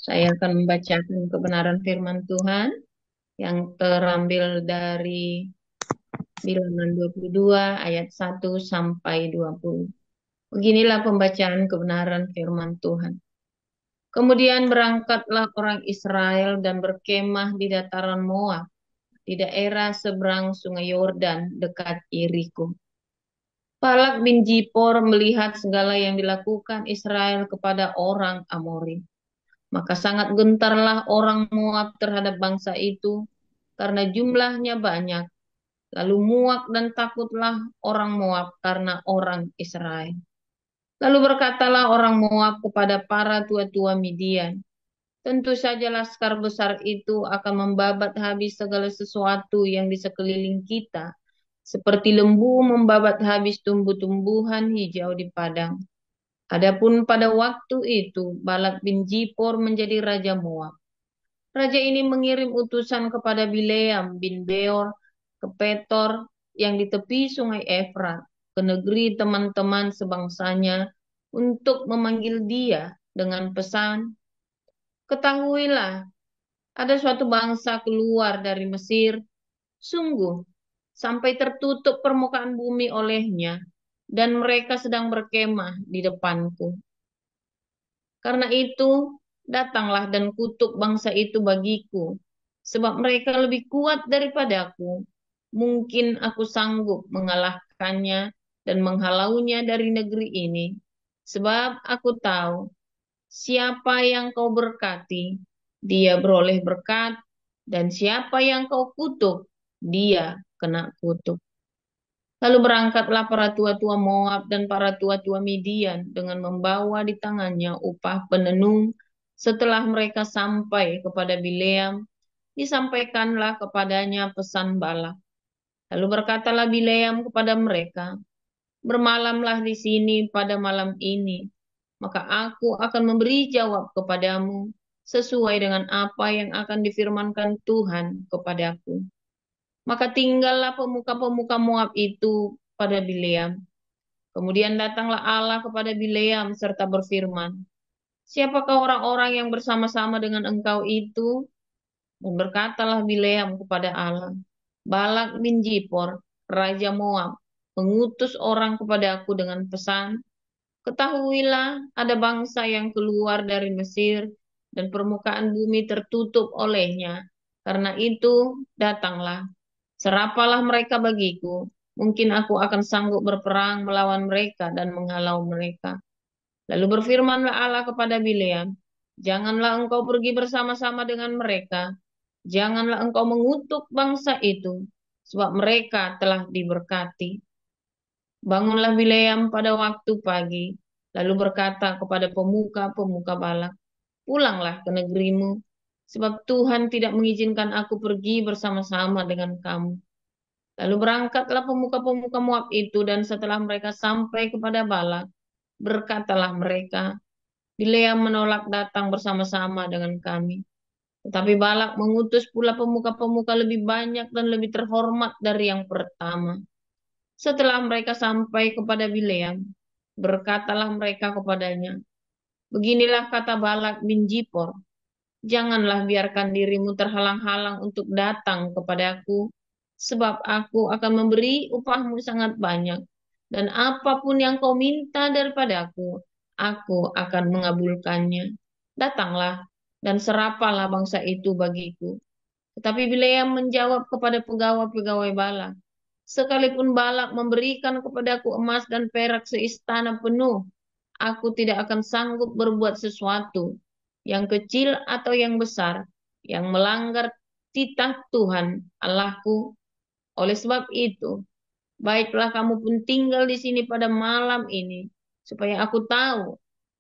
Saya akan membacakan kebenaran firman Tuhan yang terambil dari Bilangan 22 ayat 1 sampai 20. Beginilah pembacaan kebenaran firman Tuhan. Kemudian berangkatlah orang Israel dan berkemah di dataran Moab, di daerah seberang sungai Yordan dekat Yeriko. Balak bin Zipor melihat segala yang dilakukan Israel kepada orang Amori. Maka sangat gentarlah orang Moab terhadap bangsa itu, karena jumlahnya banyak. Lalu muak dan takutlah orang Moab karena orang Israel. Lalu berkatalah orang Moab kepada para tua-tua Midian, tentu saja laskar besar itu akan membabat habis segala sesuatu yang di sekeliling kita, seperti lembu membabat habis tumbuh-tumbuhan hijau di padang. Adapun pada waktu itu, Balak bin Zipor menjadi raja Moab. Raja ini mengirim utusan kepada Bileam bin Beor ke Petor yang di tepi sungai Efrat, ke negeri teman-teman sebangsanya, untuk memanggil dia dengan pesan, ketahuilah, ada suatu bangsa keluar dari Mesir, sungguh, sampai tertutup permukaan bumi olehnya, dan mereka sedang berkemah di depanku. Karena itu, datanglah dan kutuk bangsa itu bagiku, sebab mereka lebih kuat daripadaku. Mungkin aku sanggup mengalahkannya dan menghalaunya dari negeri ini, sebab aku tahu siapa yang kau berkati, dia beroleh berkat, dan siapa yang kau kutuk, dia kena kutuk. Lalu berangkatlah para tua-tua Moab dan para tua-tua Midian dengan membawa di tangannya upah penenung. Setelah mereka sampai kepada Bileam, disampaikanlah kepadanya pesan Balak. Lalu berkatalah Bileam kepada mereka, bermalamlah di sini pada malam ini, maka aku akan memberi jawab kepadamu sesuai dengan apa yang akan difirmankan Tuhan kepadaku. Maka tinggallah pemuka-pemuka Moab itu pada Bileam. Kemudian datanglah Allah kepada Bileam serta berfirman, siapakah orang-orang yang bersama-sama dengan engkau itu? Dan berkatalah Bileam kepada Allah, Balak bin Zipor, Raja Moab, mengutus orang kepadaku dengan pesan, ketahuilah ada bangsa yang keluar dari Mesir dan permukaan bumi tertutup olehnya. Karena itu, datanglah, serapalah mereka bagiku. Mungkin aku akan sanggup berperang melawan mereka dan menghalau mereka. Lalu berfirmanlah Allah kepada Bileam, janganlah engkau pergi bersama-sama dengan mereka. Janganlah engkau mengutuk bangsa itu, sebab mereka telah diberkati. Bangunlah Bileam pada waktu pagi, lalu berkata kepada pemuka-pemuka Balak, pulanglah ke negerimu, sebab Tuhan tidak mengizinkan aku pergi bersama-sama dengan kamu. Lalu berangkatlah pemuka-pemuka Moab itu, dan setelah mereka sampai kepada Balak, berkatalah mereka, Bileam menolak datang bersama-sama dengan kami. Tetapi Balak mengutus pula pemuka-pemuka lebih banyak dan lebih terhormat dari yang pertama. Setelah mereka sampai kepada Bileam, berkatalah mereka kepadanya, beginilah kata Balak bin Zipor, janganlah biarkan dirimu terhalang-halang untuk datang kepadaku, sebab aku akan memberi upahmu sangat banyak, dan apapun yang kau minta daripadaku, aku akan mengabulkannya. Datanglah dan serapalah bangsa itu bagiku. Tetapi Bileam menjawab kepada pegawai-pegawai Balak, sekalipun Balak memberikan kepadaku emas dan perak seistana penuh, aku tidak akan sanggup berbuat sesuatu, yang kecil atau yang besar, yang melanggar titah Tuhan Allahku. Oleh sebab itu, baiklah kamu pun tinggal di sini pada malam ini, supaya aku tahu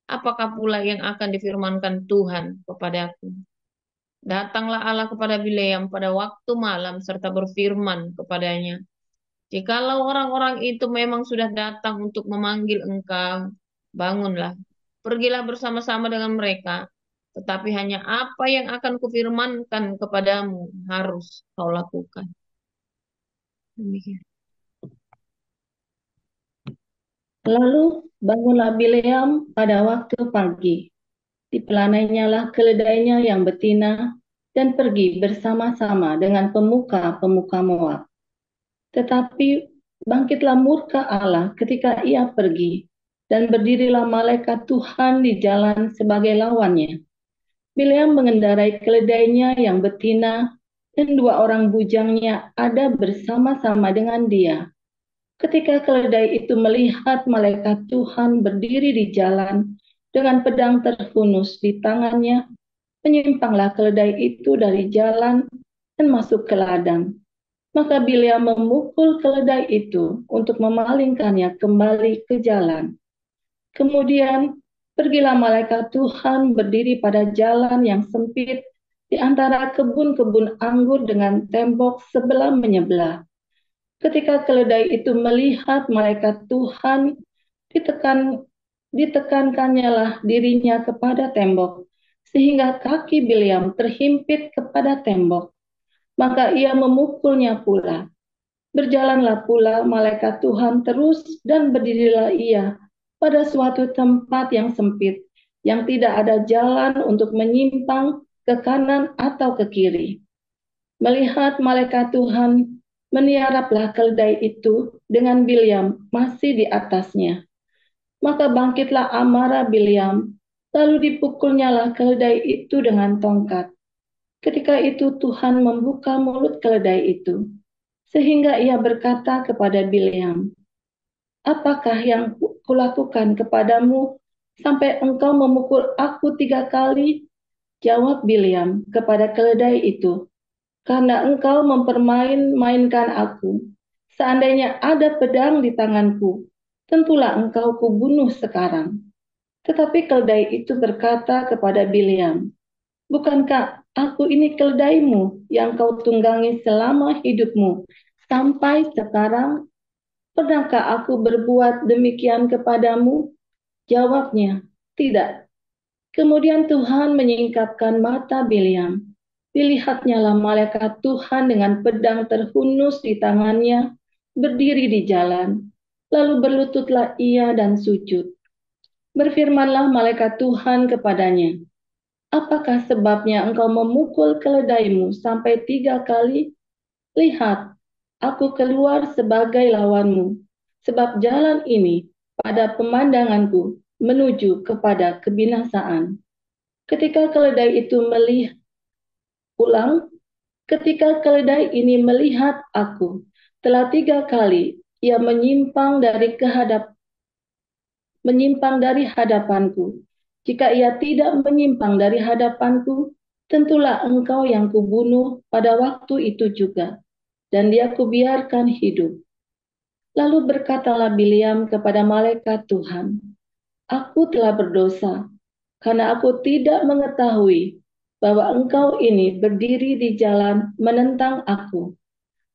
apakah pula yang akan difirmankan Tuhan kepadaku. Datanglah Allah kepada Bileam pada waktu malam serta berfirman kepadanya, jikalau orang-orang itu memang sudah datang untuk memanggil engkau, bangunlah, pergilah bersama-sama dengan mereka, tetapi hanya apa yang akan kufirmankan kepadamu harus kau lakukan. Demikian. Lalu bangunlah Bileam pada waktu pagi, Dipelanainya keledainya yang betina dan pergi bersama-sama dengan pemuka-pemuka Moab. Tetapi bangkitlah murka Allah ketika ia pergi, dan berdirilah malaikat Tuhan di jalan sebagai lawannya. Bileam mengendarai keledainya yang betina, dan dua orang bujangnya ada bersama-sama dengan dia. Ketika keledai itu melihat malaikat Tuhan berdiri di jalan dengan pedang terhunus di tangannya, menyimpanglah keledai itu dari jalan dan masuk ke ladang. Maka Bileam memukul keledai itu untuk memalingkannya kembali ke jalan. Kemudian pergilah malaikat Tuhan berdiri pada jalan yang sempit di antara kebun-kebun anggur dengan tembok sebelah menyebelah. Ketika keledai itu melihat malaikat Tuhan, ditekankannya lah dirinya kepada tembok, sehingga kaki Bileam terhimpit kepada tembok. Maka ia memukulnya pula. Berjalanlah pula malaikat Tuhan terus dan berdirilah ia pada suatu tempat yang sempit, yang tidak ada jalan untuk menyimpang ke kanan atau ke kiri. Melihat malaikat Tuhan, meniaraplah keledai itu dengan Bileam masih di atasnya. Maka bangkitlah amarah Bileam, lalu dipukulnyalah keledai itu dengan tongkat. Ketika itu Tuhan membuka mulut keledai itu, sehingga ia berkata kepada Bileam, "Apakah yang kulakukan kepadamu sampai engkau memukul aku 3 kali?" Jawab Bileam kepada keledai itu, "Karena engkau mempermain-mainkan aku. Seandainya ada pedang di tanganku, tentulah engkau kubunuh sekarang." Tetapi keledai itu berkata kepada Bileam, "Bukankah aku ini keledaimu yang kau tunggangi selama hidupmu sampai sekarang? Pernahkah aku berbuat demikian kepadamu?" Jawabnya, "Tidak." Kemudian Tuhan menyingkapkan mata Bileam. Dilihatnya malaikat Tuhan dengan pedang terhunus di tangannya, berdiri di jalan. Lalu berlututlah ia dan sujud. Berfirmanlah malaikat Tuhan kepadanya, "Apakah sebabnya engkau memukul keledaimu sampai 3 kali? Lihat, aku keluar sebagai lawanmu, sebab jalan ini pada pemandanganku menuju kepada kebinasaan." Ketika keledai itu ulang, ketika keledai ini melihat aku, telah 3 kali ia menyimpang dari hadapanku. Jika ia tidak menyimpang dari hadapanku, tentulah engkau yang kubunuh pada waktu itu juga, dan dia kubiarkan hidup. Lalu berkatalah Bileam kepada malaikat Tuhan, "Aku telah berdosa, karena aku tidak mengetahui bahwa engkau ini berdiri di jalan menentang aku.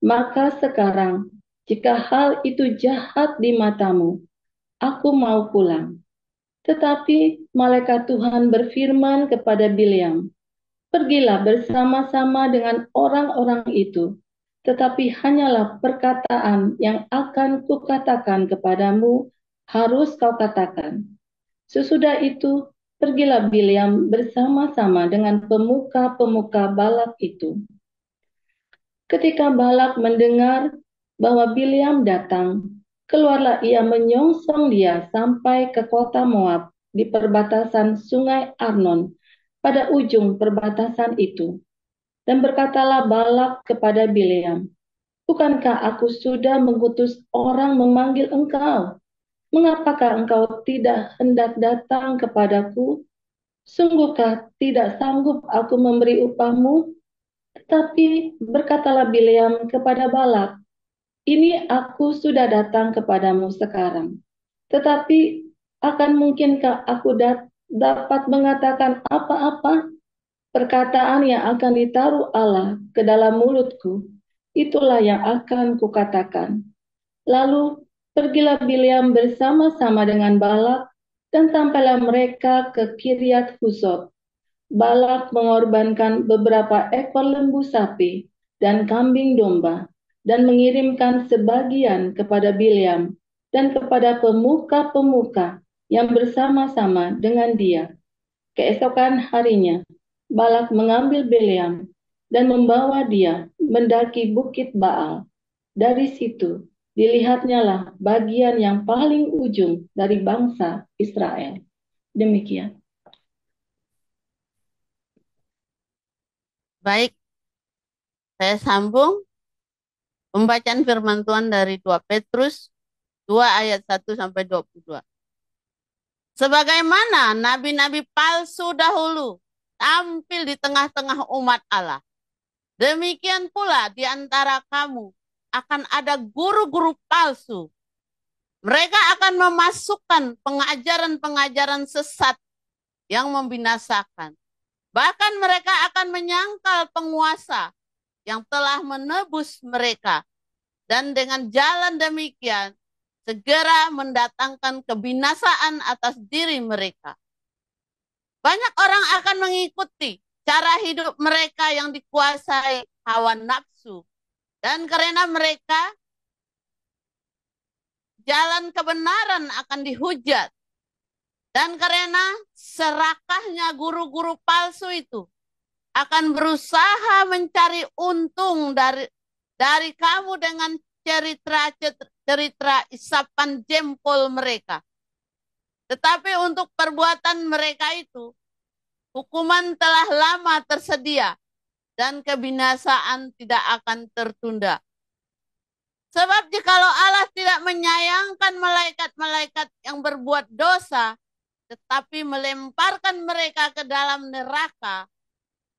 Maka sekarang, jika hal itu jahat di matamu, aku mau pulang." Tetapi malaikat Tuhan berfirman kepada Bileam, "Pergilah bersama-sama dengan orang-orang itu, tetapi hanyalah perkataan yang akan kukatakan kepadamu harus kau katakan." Sesudah itu, pergilah Bileam bersama-sama dengan pemuka-pemuka Balak itu. Ketika Balak mendengar bahwa Bileam datang, keluarlah ia menyongsong dia sampai ke kota Moab di perbatasan sungai Arnon pada ujung perbatasan itu. Dan berkatalah Balak kepada Bileam, "Bukankah aku sudah mengutus orang memanggil engkau? Mengapakah engkau tidak hendak datang kepadaku? Sungguhkah tidak sanggup aku memberi upahmu?" Tetapi berkatalah Bileam kepada Balak, "Ini aku sudah datang kepadamu sekarang. Tetapi akan mungkinkah aku dapat mengatakan apa-apa? Perkataan yang akan ditaruh Allah ke dalam mulutku, itulah yang akan kukatakan." Lalu pergilah Bileam bersama-sama dengan Balak, dan sampailah mereka ke Kiryat Husot. Balak mengorbankan beberapa ekor lembu sapi dan kambing domba, dan mengirimkan sebagian kepada Bileam dan kepada pemuka-pemuka yang bersama-sama dengan dia. Keesokan harinya, Balak mengambil Bileam dan membawa dia mendaki bukit Baal. Dari situ, dilihatnyalah bagian yang paling ujung dari bangsa Israel. Demikian. Baik, saya sambung pembacaan firman Tuhan dari 2 Petrus 2 ayat 1 sampai 22. Sebagaimana nabi-nabi palsu dahulu tampil di tengah-tengah umat Allah, demikian pula di antara kamu akan ada guru-guru palsu. Mereka akan memasukkan pengajaran-pengajaran sesat yang membinasakan. Bahkan mereka akan menyangkal penguasa yang telah menebus mereka. Dan dengan jalan demikian, segera mendatangkan kebinasaan atas diri mereka. Banyak orang akan mengikuti cara hidup mereka yang dikuasai hawa nafsu. Dan karena mereka, jalan kebenaran akan dihujat. Dan karena serakahnya guru-guru palsu itu akan berusaha mencari untung dari kamu dengan cerita isapan jempol mereka. Tetapi untuk perbuatan mereka itu, hukuman telah lama tersedia dan kebinasaan tidak akan tertunda. Sebab jikalau Allah tidak menyayangkan malaikat-malaikat yang berbuat dosa, tetapi melemparkan mereka ke dalam neraka,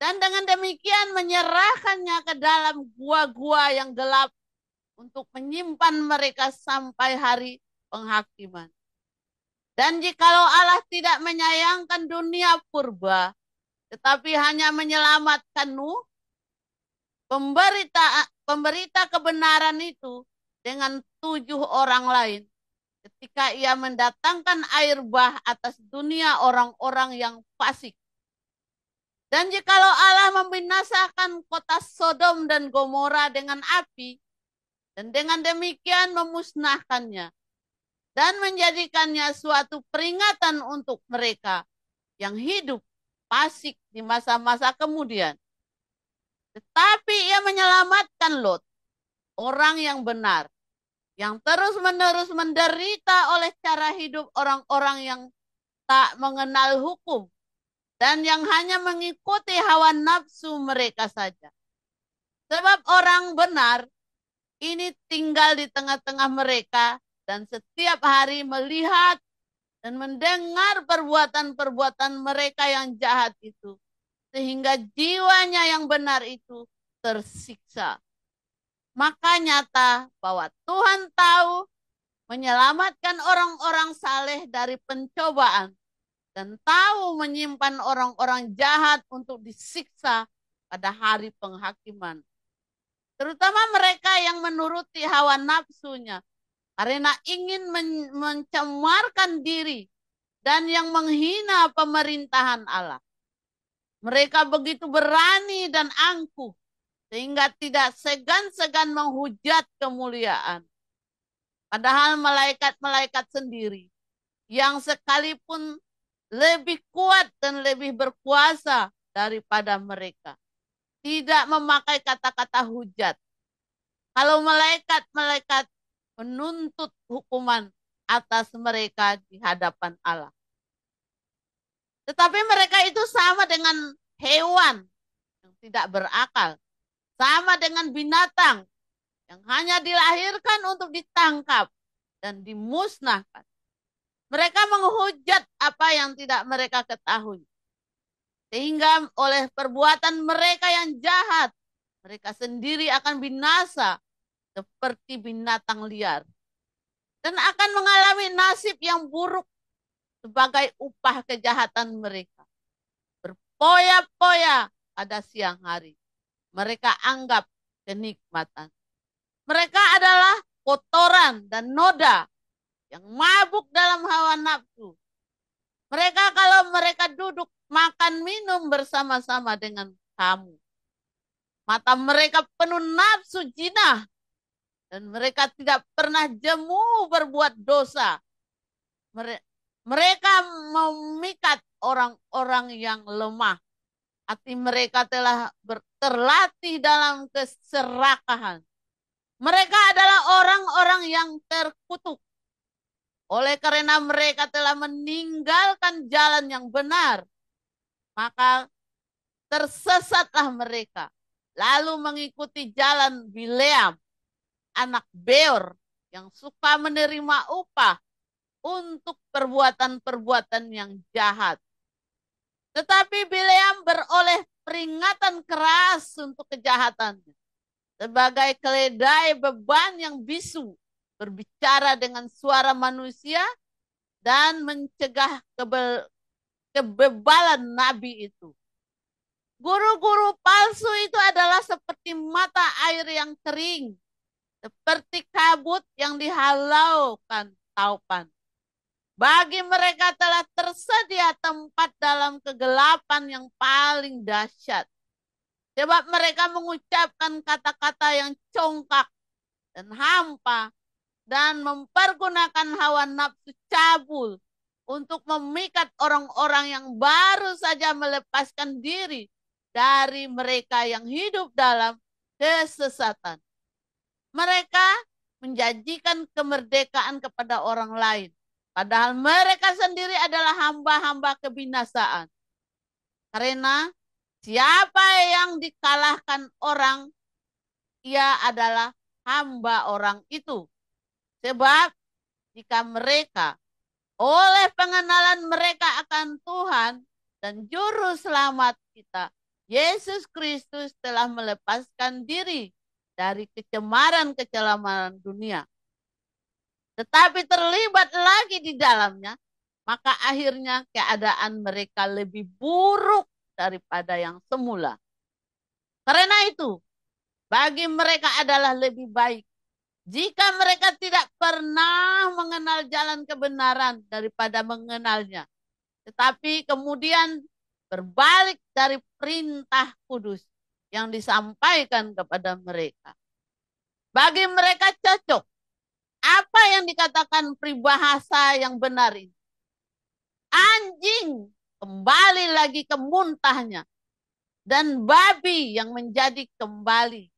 dan dengan demikian menyerahkannya ke dalam gua-gua yang gelap untuk menyimpan mereka sampai hari penghakiman. Dan jikalau Allah tidak menyayangkan dunia purba, tetapi hanya menyelamatkan Nuh, pemberita kebenaran itu dengan 7 orang lain, ketika ia mendatangkan air bah atas dunia orang-orang yang fasik. Dan jikalau Allah membinasakan kota Sodom dan Gomora dengan api, dan dengan demikian memusnahkannya, dan menjadikannya suatu peringatan untuk mereka yang hidup fasik di masa-masa kemudian. Tetapi ia menyelamatkan Lot, orang yang benar, yang terus-menerus menderita oleh cara hidup orang-orang yang tak mengenal hukum dan yang hanya mengikuti hawa nafsu mereka saja. Sebab orang benar ini tinggal di tengah-tengah mereka dan setiap hari melihat dan mendengar perbuatan-perbuatan mereka yang jahat itu, sehingga jiwanya yang benar itu tersiksa. Maka nyata bahwa Tuhan tahu menyelamatkan orang-orang saleh dari pencobaan dan tahu menyimpan orang-orang jahat untuk disiksa pada hari penghakiman. Terutama mereka yang menuruti hawa nafsunya karena ingin mencemarkan diri dan yang menghina pemerintahan Allah. Mereka begitu berani dan angkuh sehingga tidak segan-segan menghujat kemuliaan. Padahal malaikat-malaikat sendiri yang sekalipun lebih kuat dan lebih berkuasa daripada mereka, tidak memakai kata-kata hujat. Kalau malaikat-malaikat menuntut hukuman atas mereka di hadapan Allah. Tetapi mereka itu sama dengan hewan yang tidak berakal. Sama dengan binatang yang hanya dilahirkan untuk ditangkap dan dimusnahkan. Mereka menghujat apa yang tidak mereka ketahui. Sehingga oleh perbuatan mereka yang jahat, mereka sendiri akan binasa seperti binatang liar. Dan akan mengalami nasib yang buruk sebagai upah kejahatan mereka. Berpoya-poya pada siang hari. Mereka anggap kenikmatan. Mereka adalah kotoran dan noda yang mabuk dalam hawa nafsu. Mereka kalau mereka duduk makan minum bersama-sama dengan kamu. Mata mereka penuh nafsu jinah. Dan mereka tidak pernah jemu berbuat dosa. Mereka memikat orang-orang yang lemah. Hati mereka telah terlatih dalam keserakahan. Mereka adalah orang-orang yang terkutuk. Oleh karena mereka telah meninggalkan jalan yang benar, maka tersesatlah mereka. Lalu mengikuti jalan Bileam, anak Beor, yang suka menerima upah untuk perbuatan-perbuatan yang jahat. Tetapi Bileam beroleh peringatan keras untuk kejahatannya. Sebagai keledai beban yang bisu, berbicara dengan suara manusia dan mencegah kebebalan nabi itu. Guru-guru palsu itu adalah seperti mata air yang kering, seperti kabut yang dihalaukan taupan. Bagi mereka telah tersedia tempat dalam kegelapan yang paling dahsyat. Sebab mereka mengucapkan kata-kata yang congkak dan hampa dan mempergunakan hawa nafsu cabul untuk memikat orang-orang yang baru saja melepaskan diri dari mereka yang hidup dalam kesesatan. Mereka menjanjikan kemerdekaan kepada orang lain, padahal mereka sendiri adalah hamba-hamba kebinasaan. Karena siapa yang dikalahkan orang, ia adalah hamba orang itu. Sebab jika mereka oleh pengenalan mereka akan Tuhan dan Juru Selamat kita, Yesus Kristus telah melepaskan diri dari kecemaran-kecemaran dunia. Tetapi terlibat lagi di dalamnya, maka akhirnya keadaan mereka lebih buruk daripada yang semula. Karena itu, bagi mereka adalah lebih baik jika mereka tidak pernah mengenal jalan kebenaran daripada mengenalnya, tetapi kemudian berbalik dari perintah kudus yang disampaikan kepada mereka. Bagi mereka cocok apa yang dikatakan peribahasa yang benar ini. Anjing kembali lagi ke muntahnya, dan babi yang menjadi kembali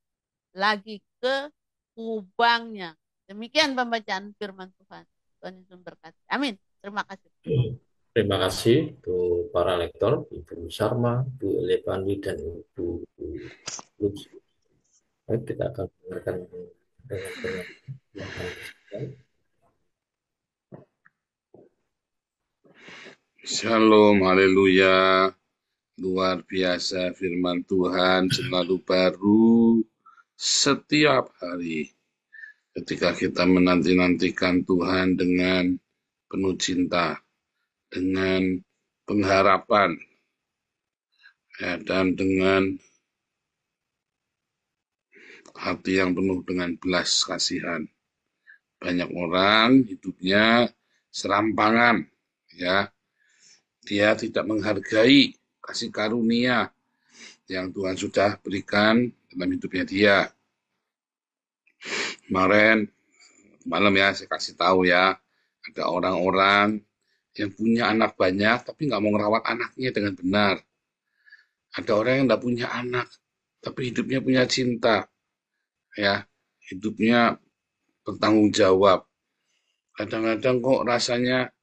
lagi ke kubangnya. Demikian pembacaan firman Tuhan. Tuhan Yesus berkati. Amin. Terima kasih. Terima kasih untuk para lektor, Ibu Sarma, Bu Lepani, dan Ibu Lucy. Baik, kita akan mendengarkan dengan Shalom, haleluya. Luar biasa firman Tuhan selalu baru setiap hari. Ketika kita menanti-nantikan Tuhan dengan penuh cinta, dengan pengharapan, ya, dan dengan hati yang penuh dengan belas kasihan. Banyak orang hidupnya serampangan, ya. Dia tidak menghargai kasih karunia yang Tuhan sudah berikan dalam hidupnya dia. Kemarin malam ya, saya kasih tahu ya, ada orang-orang yang punya anak banyak tapi nggak mau merawat anaknya dengan benar. Ada orang yang nggak punya anak tapi hidupnya punya cinta, ya, hidupnya bertanggung jawab. Kadang-kadang kok rasanya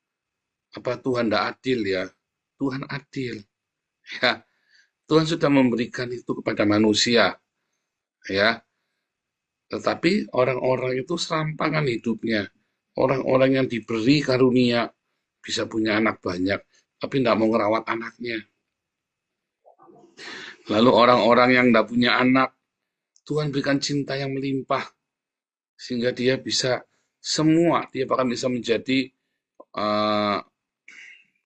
apa Tuhan nggak adil ya? Tuhan adil, ya. Tuhan sudah memberikan itu kepada manusia, ya. Tetapi orang-orang itu serampangan hidupnya. Orang-orang yang diberi karunia bisa punya anak banyak, tapi tidak mau merawat anaknya. Lalu orang-orang yang tidak punya anak, Tuhan berikan cinta yang melimpah, sehingga dia bisa dia bahkan bisa menjadi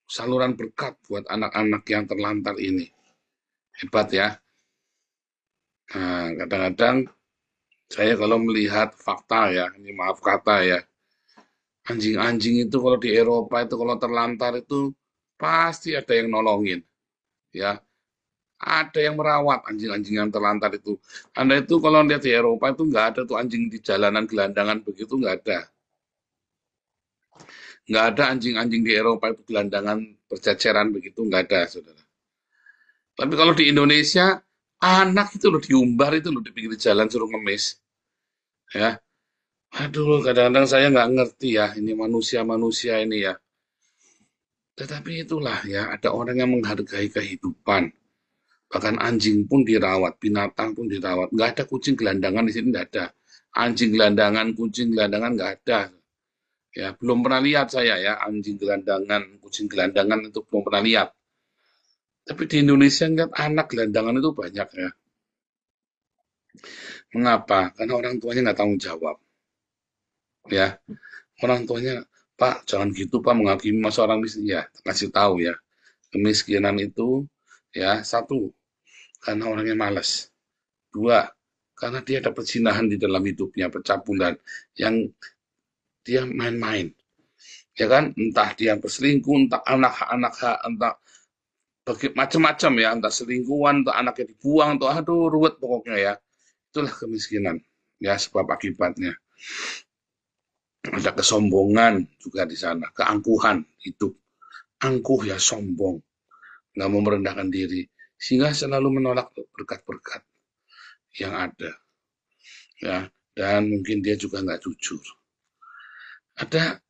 saluran berkat buat anak-anak yang terlantar ini. Hebat ya. Nah, kadang-kadang saya kalau melihat fakta ya, ini maaf kata ya, anjing-anjing itu kalau di Eropa itu kalau terlantar itu pasti ada yang nolongin, ya. Ada yang merawat anjing-anjing yang terlantar itu. Anda itu kalau lihat di Eropa itu nggak ada tuh anjing di jalanan gelandangan begitu, nggak ada. Nggak ada anjing-anjing di Eropa itu gelandangan berceceran begitu, nggak ada, saudara. Tapi kalau di Indonesia, anak itu loh diumbar itu loh di pinggir jalan suruh ngemis. Ya, aduh, kadang-kadang saya nggak ngerti ya, ini manusia-manusia ini ya. Tetapi itulah ya, ada orang yang menghargai kehidupan. Bahkan anjing pun dirawat, binatang pun dirawat. Nggak ada kucing gelandangan di sini, nggak ada. Anjing gelandangan, kucing gelandangan nggak ada. Ya, belum pernah lihat saya ya, anjing gelandangan, kucing gelandangan itu belum pernah lihat. Tapi di Indonesia lihat anak gelandangan itu banyak ya. Mengapa? Karena orang tuanya nggak tanggung jawab. Ya, orang tuanya, Pak, jangan gitu Pak menghakimi masa orang miskin. Ya, kasih tahu ya. Kemiskinan itu ya satu, karena orangnya malas. Dua, karena dia ada perzinahan di dalam hidupnya, percabulan yang dia main-main. Ya kan, entah dia berselingkuh, entah anak-anak, entah macam-macam ya, entah selingkuhan, entah anaknya dibuang, atau aduh ruwet pokoknya ya. Itulah kemiskinan, ya sebab akibatnya. Ada kesombongan juga di sana, keangkuhan hidup. Angkuh ya sombong, nggak mau merendahkan diri, sehingga selalu menolak berkat-berkat yang ada. Ya, dan mungkin dia juga nggak jujur. Ada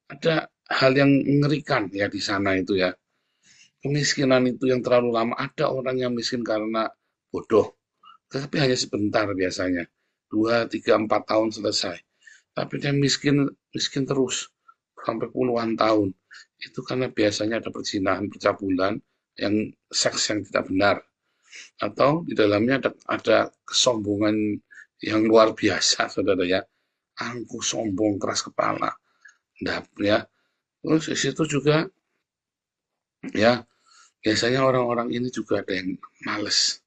hal yang mengerikan ya di sana itu ya. Kemiskinan itu yang terlalu lama. Ada orang yang miskin karena bodoh, tapi hanya sebentar biasanya. 2, 3, 4 tahun selesai. Tapi dia miskin miskin terus sampai puluhan tahun. Itu karena biasanya ada perzinahan, percabulan, yang seks yang tidak benar. Atau di dalamnya ada kesombongan yang luar biasa, saudara ya. Angkuh, sombong, keras kepala. Nah, ya. Terus di situ juga ya biasanya orang-orang ini juga ada yang males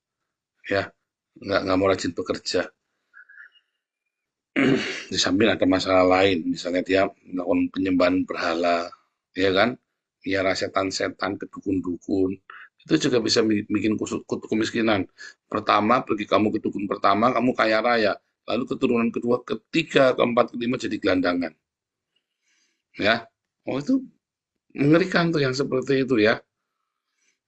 ya, nggak mau rajin bekerja. Di samping ada masalah lain, misalnya dia melakukan penyembahan berhala, ya kan, biara setan-setan ke dukun-dukun, itu juga bisa bikin kutu kemiskinan. Pertama, pergi kamu ke dukun pertama, kamu kaya raya, lalu keturunan kedua, ketiga, keempat, kelima jadi gelandangan, ya. Oh itu mengerikan tuh yang seperti itu ya.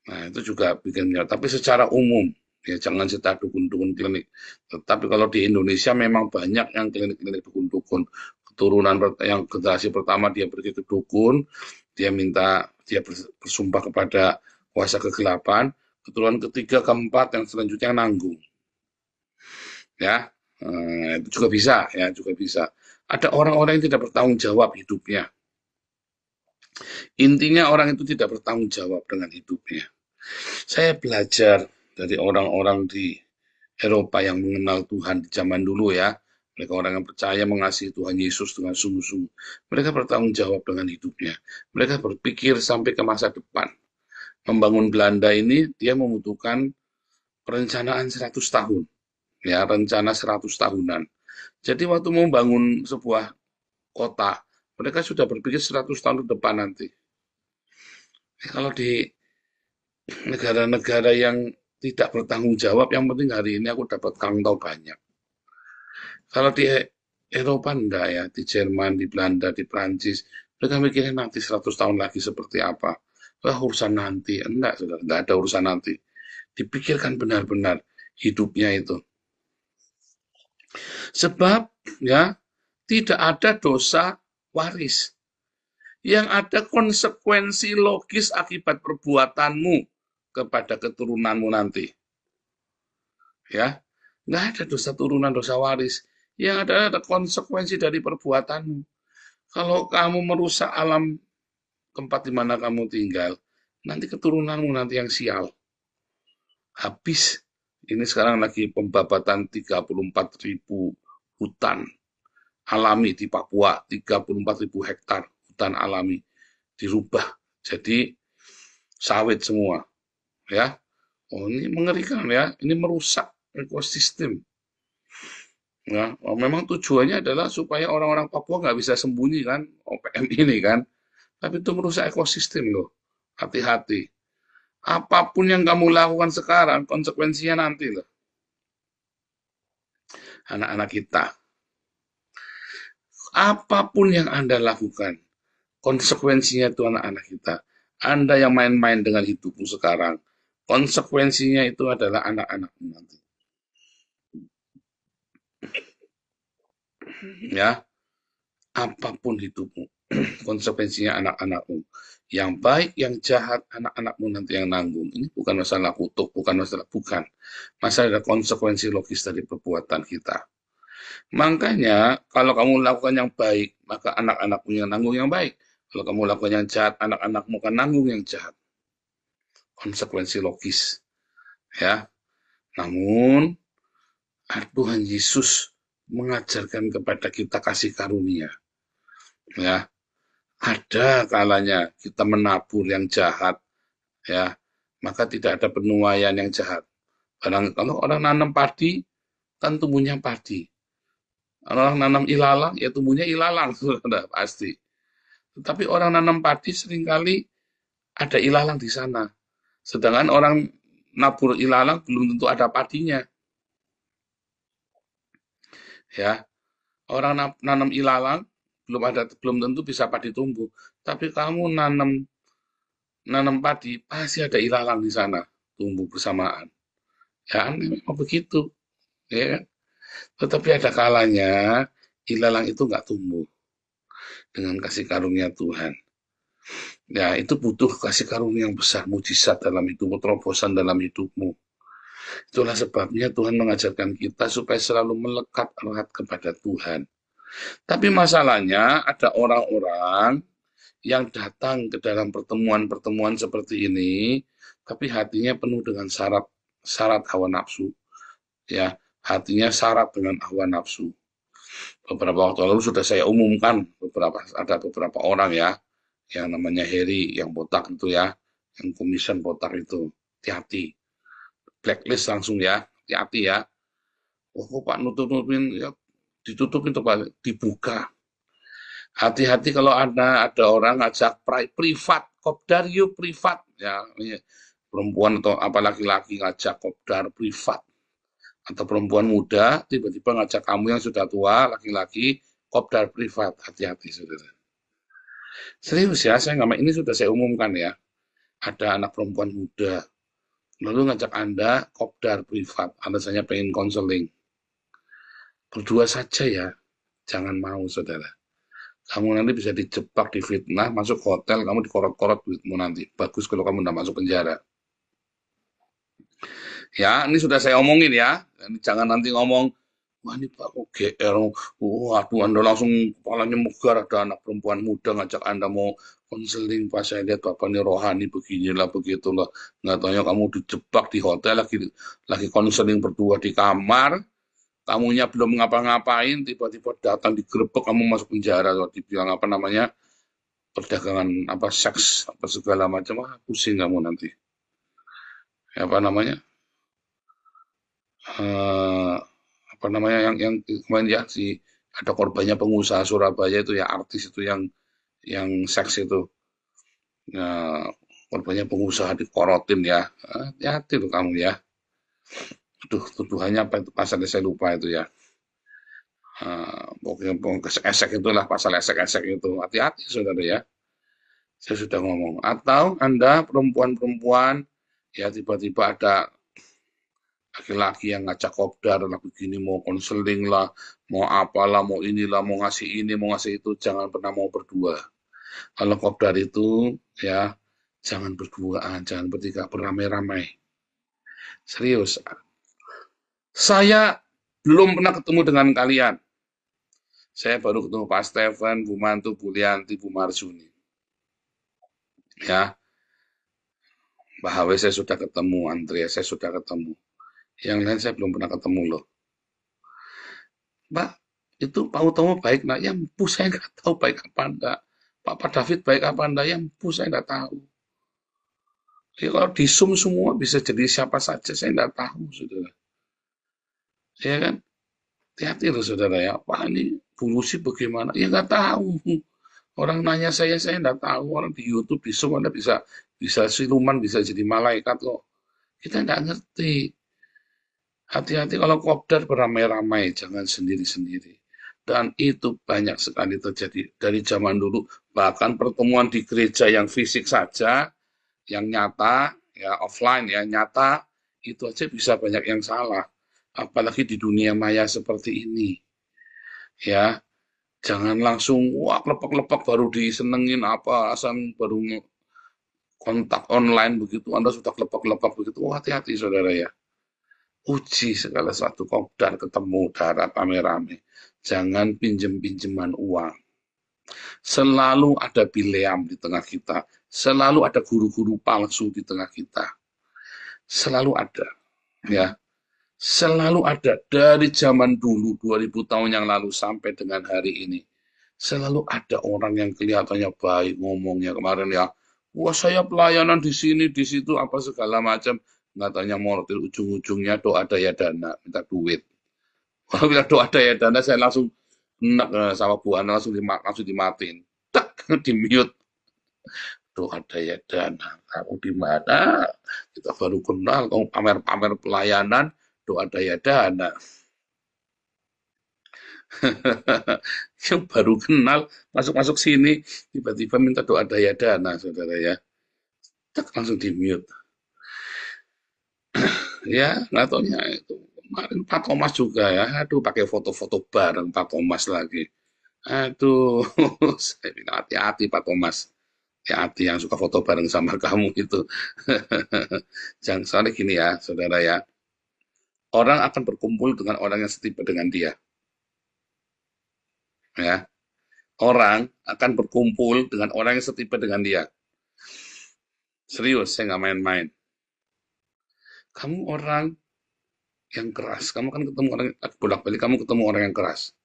Nah, itu juga bikin menyerah. Tapi secara umum, ya jangan cerita dukun-dukun klinik. Tetapi kalau di Indonesia memang banyak yang klinik-klinik dukun-dukun. Keturunan yang generasi pertama dia pergi ke dukun, dia bersumpah kepada kuasa kegelapan. Keturunan ketiga, keempat, yang selanjutnya nanggung. Ya, itu juga bisa, ya juga bisa. Ada orang-orang yang tidak bertanggung jawab hidupnya. Intinya orang itu tidak bertanggung jawab dengan hidupnya. Saya belajar dari orang-orang di Eropa yang mengenal Tuhan di zaman dulu ya. Mereka orang yang percaya mengasihi Tuhan Yesus dengan sungguh-sungguh. Mereka bertanggung jawab dengan hidupnya. Mereka berpikir sampai ke masa depan. Membangun Belanda ini dia membutuhkan perencanaan 100 tahun. Ya, rencana 100 tahunan. Jadi waktu membangun sebuah kota, mereka sudah berpikir 100 tahun ke depan nanti. Kalau di negara-negara yang tidak bertanggung jawab, yang penting hari ini aku dapat kantong banyak. Kalau di Eropa enggak ya, di Jerman, di Belanda, di Prancis, mereka mikirnya nanti 100 tahun lagi seperti apa. Wah, urusan nanti. Enggak, sudah enggak ada urusan nanti. Dipikirkan benar-benar hidupnya itu. Sebab ya tidak ada dosa waris. Yang ada konsekuensi logis akibat perbuatanmu kepada keturunanmu nanti. Ya, nggak ada dosa turunan, dosa waris. Yang ada konsekuensi dari perbuatanmu. Kalau kamu merusak alam tempat di mana kamu tinggal, nanti keturunanmu nanti yang sial. Habis. Ini sekarang lagi pembabatan 34.000 hutan alami di Papua, 34.000 hektar hutan alami dirubah jadi sawit semua. Ya, oh ini mengerikan ya, ini merusak ekosistem. Ya, memang tujuannya adalah supaya orang-orang Papua nggak bisa sembunyi kan, OPM ini kan, tapi itu merusak ekosistem loh. Hati-hati. Apapun yang kamu lakukan sekarang, konsekuensinya nanti loh. Anak-anak kita. Apapun yang Anda lakukan, Konsekuensinya itu anak-anak kita. Anda yang main-main dengan hidupmu sekarang, konsekuensinya itu adalah anak-anakmu nanti. Ya, apapun hidupmu, konsekuensinya anak-anakmu. Yang baik, yang jahat, anak-anakmu nanti yang nanggung. Ini bukan masalah kutuk, bukan. Masalah ada konsekuensi logis dari perbuatan kita. Makanya, kalau kamu lakukan yang baik, maka anak-anakmu yang nanggung yang baik. Kalau kamu lakukan yang jahat, anak-anakmu akan nanggung yang jahat. Konsekuensi logis. Ya. Namun, Tuhan Yesus mengajarkan kepada kita kasih karunia. Ya. Ada kalanya kita menabur yang jahat, ya, maka tidak ada penuaian yang jahat. Kalau orang nanam padi, kan tumbuhnya padi. Orang nanam ilalang, ya tumbuhnya ilalang, sudah pasti. Tetapi orang nanam padi seringkali ada ilalang di sana. Sedangkan orang nabur ilalang belum tentu ada padinya. Ya, orang nanam ilalang belum tentu bisa padi tumbuh. Tapi kamu nanam padi pasti ada ilalang di sana tumbuh bersamaan. Ya, memang begitu. Ya. Tetapi ada kalanya ilalang itu nggak tumbuh dengan kasih karunia Tuhan. Ya, itu butuh kasih karunia yang besar, mujizat dalam hidupmu, terobosan dalam hidupmu. Itulah sebabnya Tuhan mengajarkan kita supaya selalu melekat erat kepada Tuhan. Tapi masalahnya ada orang-orang yang datang ke dalam pertemuan-pertemuan seperti ini, tapi hatinya penuh dengan syarat hawa nafsu. Ya, hatinya syarat dengan hawa nafsu. Beberapa waktu lalu sudah saya umumkan ada beberapa orang ya, yang namanya Heri, yang botak itu ya, yang komisen botak itu, hati-hati. Blacklist langsung ya, hati-hati ya. Oh Pak, nutupin ya, ditutupin tuh Pak, dibuka. Hati-hati kalau ada orang ngajak privat, kopdar yuk privat ya, perempuan atau apa laki-laki ngajak kopdar privat, atau perempuan muda tiba-tiba ngajak kamu yang sudah tua laki-laki kopdar privat. Hati-hati saudara. Serius ya, ini sudah saya umumkan ya. Ada anak perempuan muda lalu ngajak Anda kopdar privat, alasannya pengen konseling. Berdua saja ya, jangan mau saudara. Kamu nanti bisa dijebak, difitnah, masuk hotel, kamu dikorot-korot duitmu nanti. Bagus kalau kamu tidak masuk penjara. Ya, ini sudah saya omongin ya. Jangan nanti ngomong, wah ini Pak GR, waduh Anda langsung kepalanya megar, ada anak perempuan muda ngajak Anda mau konseling, Pak saya lihat Bapak ini rohani beginilah begitulah. Nggak taunya kamu dijebak di hotel, lagi konseling berdua di kamar, kamunya belum ngapa-ngapain, tiba-tiba datang digerebek, kamu masuk penjara, atau dibilang apa namanya, perdagangan apa seks apa segala macam, pusing kamu nanti. Apa namanya? Apa namanya yang kemarin ya ada korbannya pengusaha Surabaya itu ya, artis itu yang seks itu. Nah, korbannya pengusaha dikorotin ya. Hati-hati tuh kamu ya. Aduh, tuduhannya apa itu, pasalnya saya lupa itu ya. Pokoknya esek itulah, pasal esek-esek itu. Hati-hati saudara ya. Saya sudah ngomong. Atau Anda perempuan-perempuan ya tiba-tiba ada laki-laki yang ngajak kopdar lah begini, mau konseling lah, mau apalah, mau inilah, mau ngasih ini, mau ngasih itu, jangan pernah mau berdua. Kalau kopdar itu ya jangan berduaan, jangan bertiga, beramai-ramai. Serius. Saya belum pernah ketemu dengan kalian. Saya baru ketemu Pak Stefan, Bu Mantu, Bu Lianti, Bu Marsuni. Ya. Mbak Hawe saya sudah ketemu, Andrea saya sudah ketemu. Yang lain saya belum pernah ketemu loh. Mbak, itu Pak Utomo baik, nah ya empu saya nggak tahu baik apa enggak. Pak David baik apa enggak, ya empu saya nggak tahu. Ya, kalau di Zoom semua bisa jadi siapa saja, saya nggak tahu, saudara. Ya kan? Hati-hati loh, saudara ya. Pak ini Bu Lucy bagaimana? Ya nggak tahu. Orang nanya saya nggak tahu. Orang di YouTube, di Zoom, Anda bisa siluman, bisa jadi malaikat kok. Kita nggak ngerti. Hati-hati kalau kopdar beramai-ramai, jangan sendiri-sendiri. Dan itu banyak sekali terjadi dari zaman dulu. Bahkan pertemuan di gereja yang fisik saja, yang nyata, ya offline ya, nyata, itu aja bisa banyak yang salah. Apalagi di dunia maya seperti ini. Ya, jangan langsung, wah klepek-klepek baru disenengin apa, asal baru kontak online begitu, Anda sudah klepek-klepek begitu. Oh, hati-hati saudara ya. Uji segala sesuatu, kopdar ketemu darat rame-rame. Jangan pinjem-pinjeman uang. Selalu ada bileam di tengah kita. Selalu ada guru-guru palsu di tengah kita. Selalu ada. Ya, selalu ada dari zaman dulu 2000 tahun yang lalu sampai dengan hari ini. Selalu ada orang yang kelihatannya baik ngomongnya kemarin ya. Wah, saya pelayanan di sini, di situ, apa segala macam. Katanya mortil, ujung-ujungnya doa daya dana, minta duit. Kalau bilang doa daya dana, saya langsung enak sama Bu Ana, langsung dimatiin. Tak, di mute. Doa daya dana, kamu di mana? Kita baru kenal, kamu pamer-pamer pelayanan, doa daya dana. Yang baru kenal, masuk-masuk sini, tiba-tiba minta doa daya dana, saudara ya. Tak, langsung di mute. Ya, nggak taunya itu. Kemarin Pak Thomas juga ya, aduh pakai foto-foto bareng Pak Thomas lagi. Aduh, saya bilang hati-hati Pak Thomas. Hati-hati yang suka foto bareng sama kamu itu. Jangan soalnya gini ya, saudara ya. Orang akan berkumpul dengan orang yang setipe dengan dia. Ya, orang akan berkumpul dengan orang yang setipe dengan dia. Serius, saya nggak main-main. Kamu orang yang keras, kamu kan ketemu orang bolak-balik, kamu ketemu orang yang keras.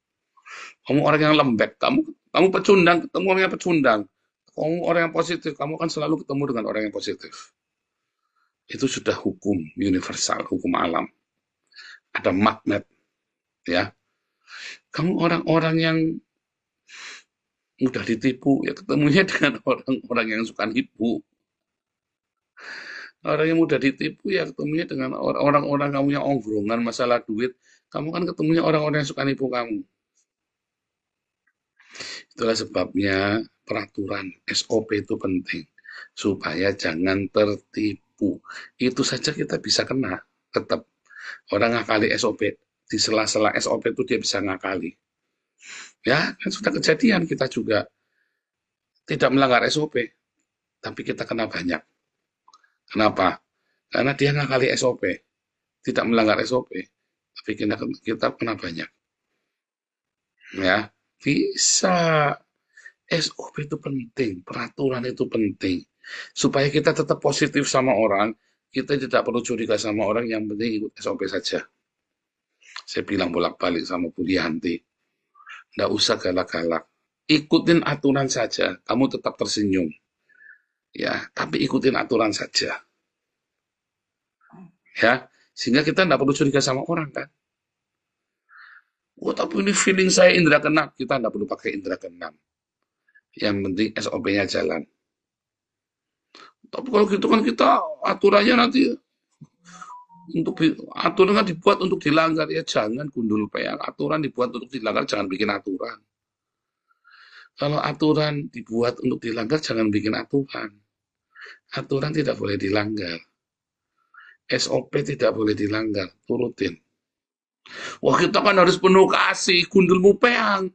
Kamu orang yang lembek, kamu pecundang, ketemu orang yang pecundang. Kamu orang yang positif, kamu kan selalu ketemu dengan orang yang positif. Itu sudah hukum universal, hukum alam. Ada magnet, ya. Kamu orang-orang yang mudah ditipu, ya ketemunya dengan orang-orang yang suka nipu. Orang yang mudah ditipu, ya ketemunya dengan orang-orang kamu yang ongkrongan masalah duit. Kamu kan ketemunya orang-orang yang suka nipu kamu. Itulah sebabnya peraturan SOP itu penting. Supaya jangan tertipu. Itu saja kita bisa kena. Tetap. Orang ngakali SOP. Di sela-sela SOP itu dia bisa ngakali. Ya, kan sudah kejadian kita juga. Tidak melanggar SOP. Tapi kita kena banyak. Kenapa? Karena dia ngakali SOP. Tidak melanggar SOP. Tapi kita kena banyak. Ya, bisa. SOP itu penting, peraturan itu penting. Supaya kita tetap positif sama orang, kita tidak perlu curiga sama orang, yang penting ikut SOP saja. Saya bilang bolak-balik sama Bu Lianti, nggak usah galak-galak. Ikutin aturan saja, kamu tetap tersenyum. Ya, tapi ikutin aturan saja. Ya, sehingga kita nggak perlu curiga sama orang kan. Wah, tapi ini feeling saya indera keenam, kita nggak perlu pakai indera keenam. Yang penting SOP-nya jalan. Tapi kalau gitu kan kita aturannya nanti aturan dibuat untuk dilanggar, ya jangan gundul peang. Aturan dibuat untuk dilanggar, jangan bikin aturan. Kalau aturan dibuat untuk dilanggar, jangan bikin aturan. Aturan tidak boleh dilanggar. SOP tidak boleh dilanggar, turutin. Wah, kita kan harus penuh kasih, gundulmu peang.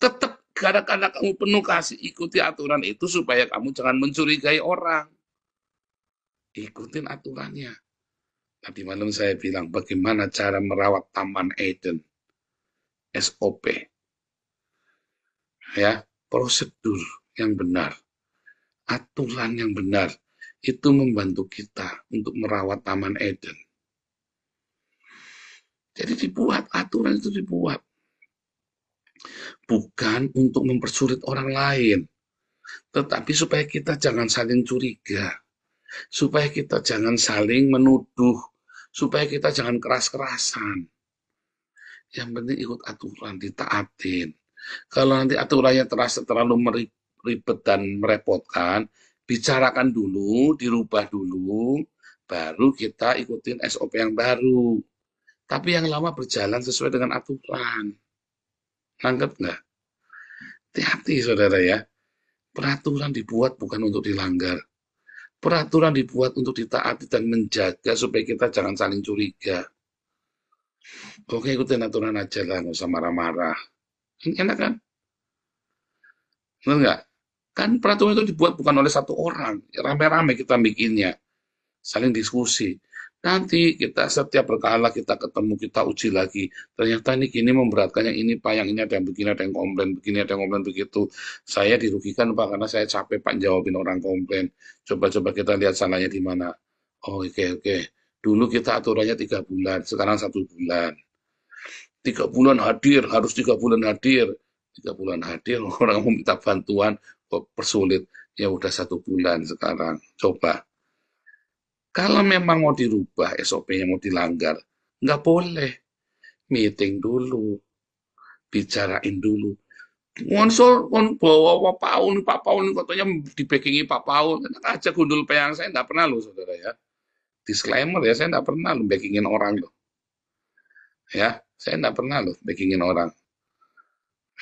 Tetap karena kamu penuh kasih, ikuti aturan itu supaya kamu jangan mencurigai orang. Ikutin aturannya. Tadi malam saya bilang bagaimana cara merawat Taman Eden. SOP. Ya, prosedur yang benar. Aturan yang benar. Itu membantu kita untuk merawat Taman Eden. Jadi dibuat, aturan itu dibuat. Bukan untuk mempersulit orang lain, tetapi supaya kita jangan saling curiga, supaya kita jangan saling menuduh, supaya kita jangan keras-kerasan. Yang penting ikut aturan, ditaatin. Kalau nanti aturannya terasa terlalu ribet dan merepotkan, bicarakan dulu, dirubah dulu, baru kita ikutin SOP yang baru. Tapi yang lama berjalan sesuai dengan aturan. Nangkep nggak? Hati-hati saudara ya. Peraturan dibuat bukan untuk dilanggar. Peraturan dibuat untuk ditaati dan menjaga supaya kita jangan saling curiga. Oke, ikutin aturan aja lah, nggak usah marah-marah. Enak kan? Benar nggak? Kan peraturan itu dibuat bukan oleh satu orang. Rame-rame kita bikinnya. Saling diskusi. Nanti kita setiap berkala kita ketemu, kita uji lagi. Ternyata ini gini memberatkan, yang ini Pak, yang ini ada yang begini, ada yang komplain, begini, ada yang komplain begitu. Saya dirugikan Pak, karena saya capek Pak jawabin orang komplain. Coba-coba kita lihat salahnya di mana. Oh, oke. Dulu kita aturannya 3 bulan, sekarang 1 bulan. 3 bulan hadir, harus 3 bulan hadir. 3 bulan hadir, orang mau minta bantuan, kok persulit. Ya udah 1 bulan sekarang. Coba. Kalau memang mau dirubah SOP-nya mau dilanggar, nggak boleh. Meeting dulu, bicarain dulu. Ngonsol, bawa Pak Paul katanya di-backingi Pak Paul. Enak aja gundul peyang, saya nggak pernah loh saudara ya. Disclaimer ya, saya nggak pernah loh backingin orang loh. Ya, saya nggak pernah loh backingin orang.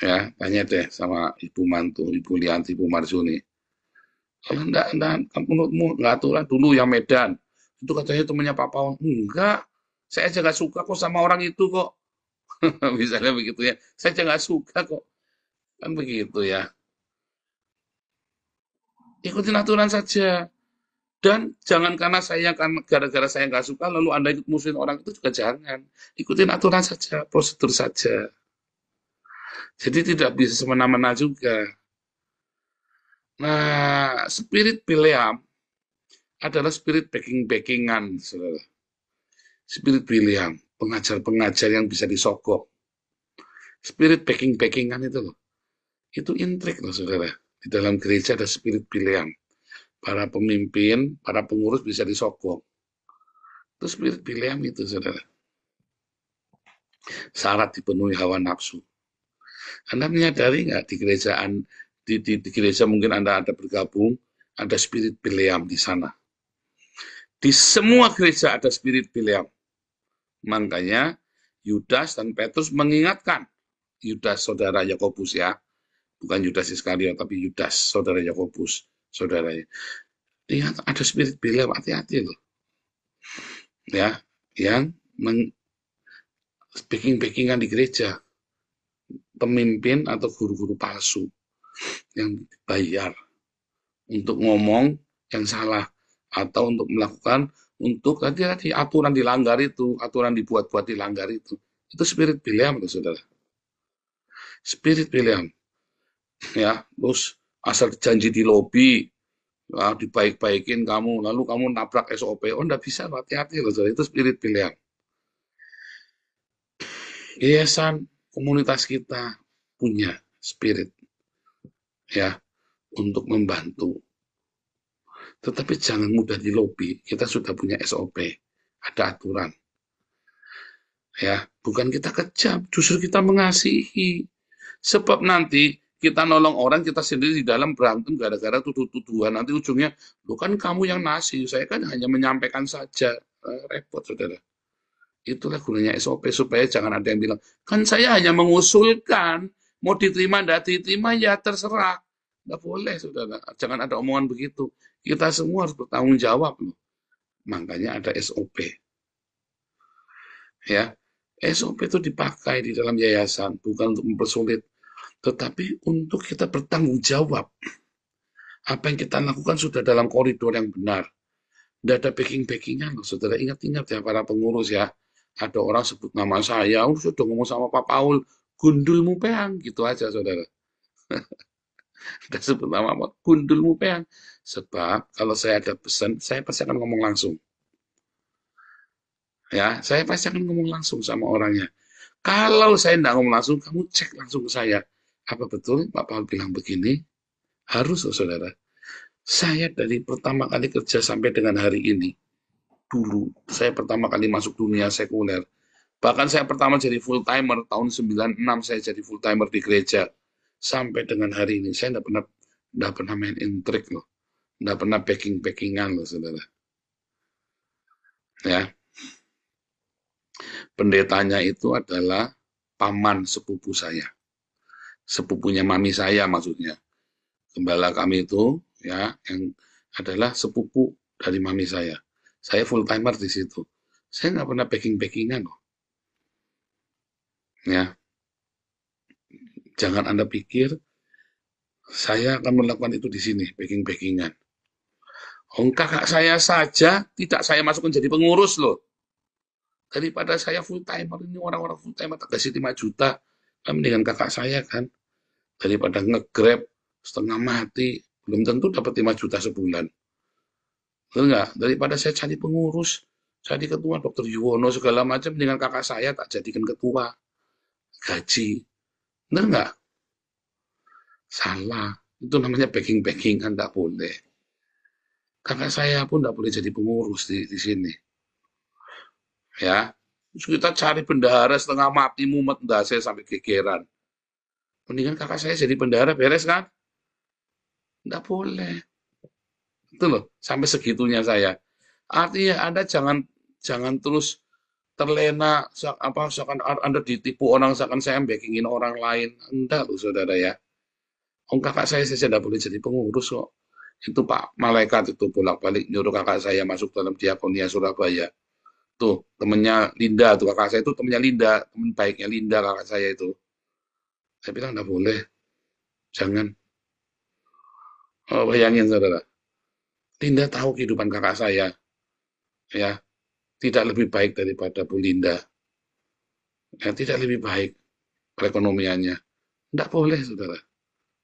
Ya, tanya deh sama Ibu Mantu, Ibu Lianti, Ibu Marsuni. Kalau enggak, menurutmu nggak aturan dulu yang Medan. Itu katanya temannya Pak Paul. Enggak, saya aja nggak suka kok sama orang itu kok. Misalnya begitu ya. Saya aja nggak suka kok. Kan begitu ya. Ikutin aturan saja. Dan jangan karena saya, gara-gara saya nggak suka, lalu Anda ikut musuhin orang itu juga jangan. Ikutin aturan saja, prosedur saja. Jadi tidak bisa semena-mena juga. Nah, spirit Bileam adalah spirit backing-backingan, saudara. Spirit Bileam, pengajar-pengajar yang bisa disogok. Spirit backing-backingan itu loh. Itu intrik loh, saudara. Di dalam gereja ada spirit Bileam. Para pemimpin, para pengurus bisa disogok. Itu spirit Bileam itu, saudara. Syarat dipenuhi hawa nafsu. Anda menyadari nggak di gerejaan, di gereja mungkin Anda ada bergabung, ada spirit Bileam di sana. Di semua gereja ada spirit Bileam. Makanya Yudas dan Petrus mengingatkan Yudas saudara Yakobus ya, bukan Yudas Iskariot tapi Yudas saudara Yakobus saudaranya. Lihat ada spirit Bileam, hati-hati loh. Ya, yang backing-backingan di gereja, pemimpin atau guru-guru palsu yang dibayar untuk ngomong yang salah atau untuk melakukan untuk tadi aturan dilanggar itu, aturan dibuat-buat dilanggar itu spirit Bileam itu saudara. Spirit Bileam ya, terus asal janji di lobi ya, dibaik-baikin kamu, lalu kamu nabrak SOP, enggak bisa, hati-hati loh saudara, itu spirit Bileam. Yayasan komunitas kita punya spirit ya untuk membantu. Tetapi jangan mudah di lobi. Kita sudah punya SOP, ada aturan. Ya, bukan kita kejam, justru kita mengasihi. Sebab nanti kita nolong orang, kita sendiri di dalam berantem gara-gara tuduh-tuduhan. Nanti ujungnya, lo kan kamu yang nasi, saya kan hanya menyampaikan saja. Repot, saudara. Itulah gunanya SOP, supaya jangan ada yang bilang, kan saya hanya mengusulkan, mau diterima, tidak diterima, ya terserah. Nggak boleh, saudara. Jangan ada omongan begitu. Kita semua harus bertanggung jawab loh. Makanya ada SOP. Ya, SOP itu dipakai di dalam yayasan bukan untuk mempersulit, tetapi untuk kita bertanggung jawab. Apa yang kita lakukan sudah dalam koridor yang benar. Tidak ada backing-backingan loh, saudara. Ingat-ingat ya para pengurus ya. Ada orang sebut nama saya, sudah ngomong sama Pak Paul, gundulmu peang, gitu aja saudara. Udah sebut nama apa? Gundulmu peang. Sebab kalau saya ada pesan, saya pasti akan ngomong langsung. Ya, saya pasti akan ngomong langsung sama orangnya. Kalau saya tidak ngomong langsung, kamu cek langsung ke saya. Apa betul Pak Paul bilang begini? Harus, saudara. Saya dari pertama kali kerja sampai dengan hari ini, dulu saya pertama kali masuk dunia sekuler. Bahkan saya pertama jadi full timer tahun 96, saya jadi full timer di gereja. Sampai dengan hari ini saya tidak pernah main intrik loh. Tidak pernah backing-backingan loh, saudara. Ya. Pendetanya itu adalah paman sepupu saya. sepupunya mami saya maksudnya. Gembala kami itu ya yang adalah sepupu dari mami saya. Saya full timer di situ. Saya nggak pernah backing-backingan loh. Ya, jangan Anda pikir saya akan melakukan itu di sini, backing-backingan. Kakak saya saja tidak saya masukkan jadi pengurus loh. Daripada saya full timer, ini orang-orang full timer kasih 5 juta, kan mendingan kakak saya kan. Daripada nge-grab setengah mati, belum tentu dapat 5 juta sebulan. Betul nggak? Daripada saya cari pengurus, jadi ketua Dr. Yuwono segala macam, dengan kakak saya tak jadikan ketua. Gaji. Benar nggak? Salah. Itu namanya backing-backing, kan nggak boleh. Kakak saya pun nggak boleh jadi pengurus di sini. Ya. Terus kita cari bendahara setengah mati, mumet, saya sampai gegeran. Mendingan kakak saya jadi bendahara, beres kan? Nggak boleh. Itu loh, sampai segitunya saya. Artinya Anda jangan terus terlena, seakan Anda ditipu orang, seakan saya backingin orang lain. Enggak loh saudara ya. Kakak saya tidak boleh jadi pengurus kok. Itu Pak Malaikat itu bolak-balik nyuruh kakak saya masuk dalam Diakonia Surabaya. Tuh, temennya Linda, tuh kakak saya itu temennya Linda, temen baiknya Linda kakak saya itu. Saya bilang enggak boleh. Jangan. Bayangin saudara. Linda tahu kehidupan kakak saya. Ya, tidak lebih baik daripada Bu Linda. Ya, tidak lebih baik perekonomiannya. Enggak boleh, saudara.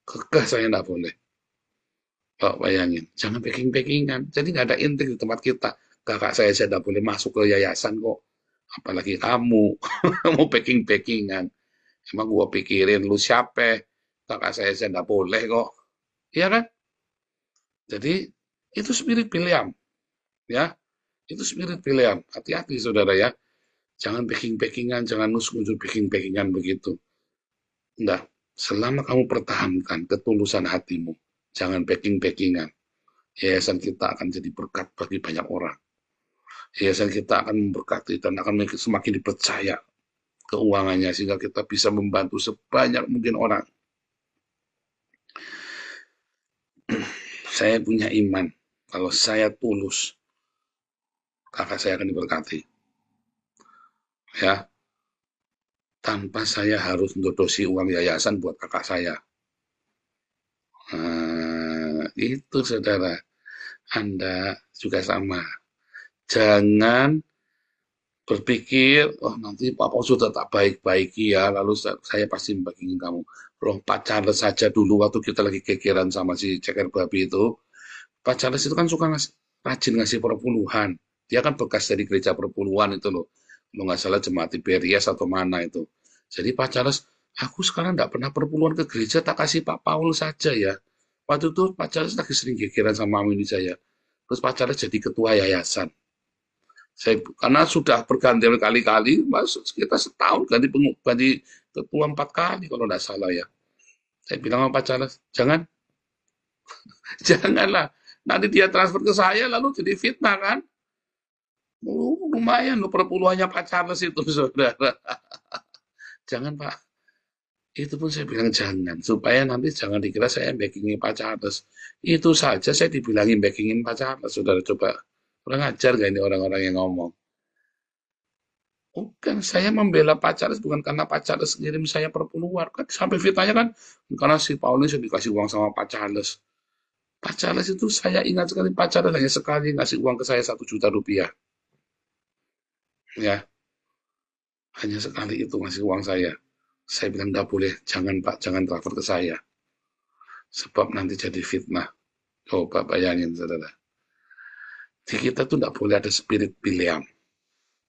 Kekeh saya enggak boleh. Bayangin, jangan packing-packingan. Jadi nggak ada intik di tempat kita. Kakak saya tidak boleh masuk ke yayasan kok. Apalagi kamu, mau packing-packingan. Emang gua pikirin lu siapa? Kakak saya tidak boleh kok. Iya kan? Jadi itu spirit Biliam. Ya, itu spirit Biliam. Hati-hati saudara ya. Jangan packing-packingan, jangan nusuk-nusuk packing-packingan begitu. Enggak, selama kamu pertahankan ketulusan hatimu, jangan packing-packingan. Yayasan kita akan jadi berkat bagi banyak orang. Yayasan kita akan memberkati dan akan semakin dipercaya keuangannya sehingga kita bisa membantu sebanyak mungkin orang. Saya punya iman kalau saya tulus, kakak saya akan diberkati. Ya, tanpa saya harus mendodosi uang yayasan buat kakak saya. Itu saudara, Anda juga sama. Jangan berpikir, oh nanti Papa sudah tak baik-baiki ya, lalu saya pasti membagiin kamu. Loh, Pak Charles saja dulu waktu kita lagi gegeran sama si ceker babi itu, Pak Charles itu kan suka rajin ngasih perpuluhan. Dia kan bekas dari gereja perpuluhan itu loh. Kalau nggak salah jemaat Tiberias atau mana itu. Jadi Pak Charles, aku sekarang nggak pernah perpuluhan ke gereja, tak kasih Pak Paul saja ya. Waktu itu Pak Charles lagi sering gegeran sama ini saya. Terus Pak Charles jadi ketua yayasan. Karena sudah berganti kali-kali, kita setahun ganti ketua 4 kali kalau tidak salah ya. Saya bilang sama Pak Charles, janganlah. Nanti dia transfer ke saya lalu jadi fitnah kan. Lumayan loh perpuluhannya Pak Charles itu saudara. Jangan Pak. Itu pun saya bilang jangan, supaya nanti jangan dikira saya backingin Pak Charles. Itu saja saya dibilangin backingin Pak Charles, saudara coba. Kurang ajar gak ini orang-orang yang ngomong? Bukan, saya membela Pak Charles bukan karena Pak Charles ngirim saya perpuluhan. Kan sampai fitnahnya kan, karena si Paulus sudah dikasih uang sama Pak Charles. Pak Charles itu saya ingat sekali, Pak Charles hanya sekali ngasih uang ke saya 1 juta rupiah. Ya, hanya sekali itu ngasih uang saya. Saya bilang enggak boleh, jangan Pak, jangan transfer ke saya. Sebab nanti jadi fitnah. Coba bayangin saudara. Di kita tuh enggak boleh ada spirit Biliam.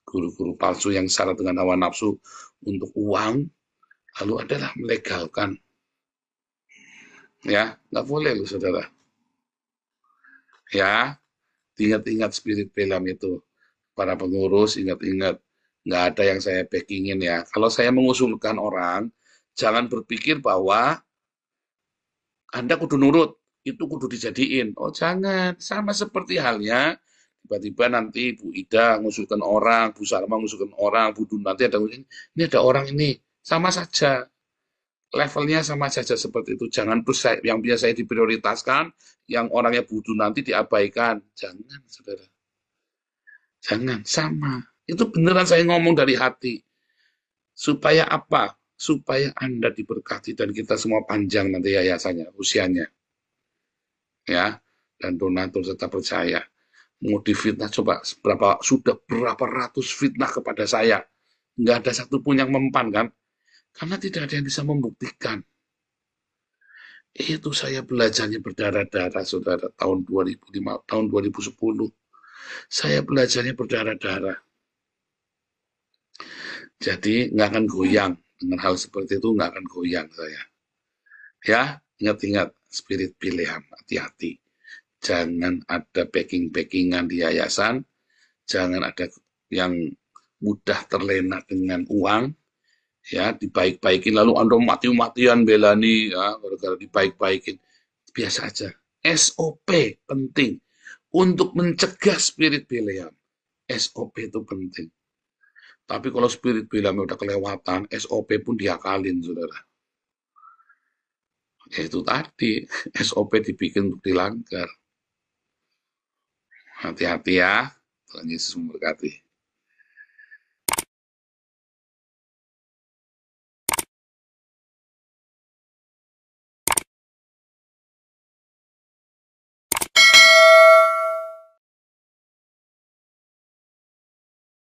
Guru-guru palsu yang syarat dengan hawa nafsu untuk uang, lalu adalah melegalkan. Ya, enggak boleh loh saudara. Ya, ingat-ingat spirit Biliam itu. Para pengurus, ingat-ingat. Nggak ada yang saya backingin ya. Kalau saya mengusulkan orang, jangan berpikir bahwa Anda kudu nurut, itu kudu dijadiin. Oh jangan, sama seperti halnya, tiba-tiba nanti Bu Ida mengusulkan orang, Bu Salma mengusulkan orang, Bu Dun nanti ada ini ada orang ini, sama saja. levelnya sama saja seperti itu. Jangan yang biasa diprioritaskan, yang orangnya butuh nanti diabaikan. Jangan, saudara. Jangan, sama. Itu beneran saya ngomong dari hati. Supaya apa? Supaya Anda diberkati dan kita semua panjang nanti yayasannya, usianya. Ya, dan donatur tetap percaya. Mau difitnah, coba sudah berapa ratus fitnah kepada saya. Nggak ada satupun yang mempan, kan? Karena tidak ada yang bisa membuktikan. Itu saya belajarnya berdarah-darah, saudara, tahun 2005, tahun 2010. Saya belajarnya berdarah-darah. Jadi nggak akan goyang. Dengan hal seperti itu nggak akan goyang saya. Ya, ingat-ingat, spirit pilihan, hati-hati. Jangan ada backing-backingan di yayasan, jangan ada yang mudah terlena dengan uang, ya, dibaik-baikin, lalu Anda mati-matian belani, ya, gara-gara dibaik-baikin. Biasa aja. SOP penting untuk mencegah spirit pilihan. SOP itu penting. Tapi kalau spirit pilihan udah kelewatan, SOP pun diakalin, saudara. Ya itu tadi, SOP dibikin untuk dilanggar. Hati-hati ya, Tuhan Yesus memberkati.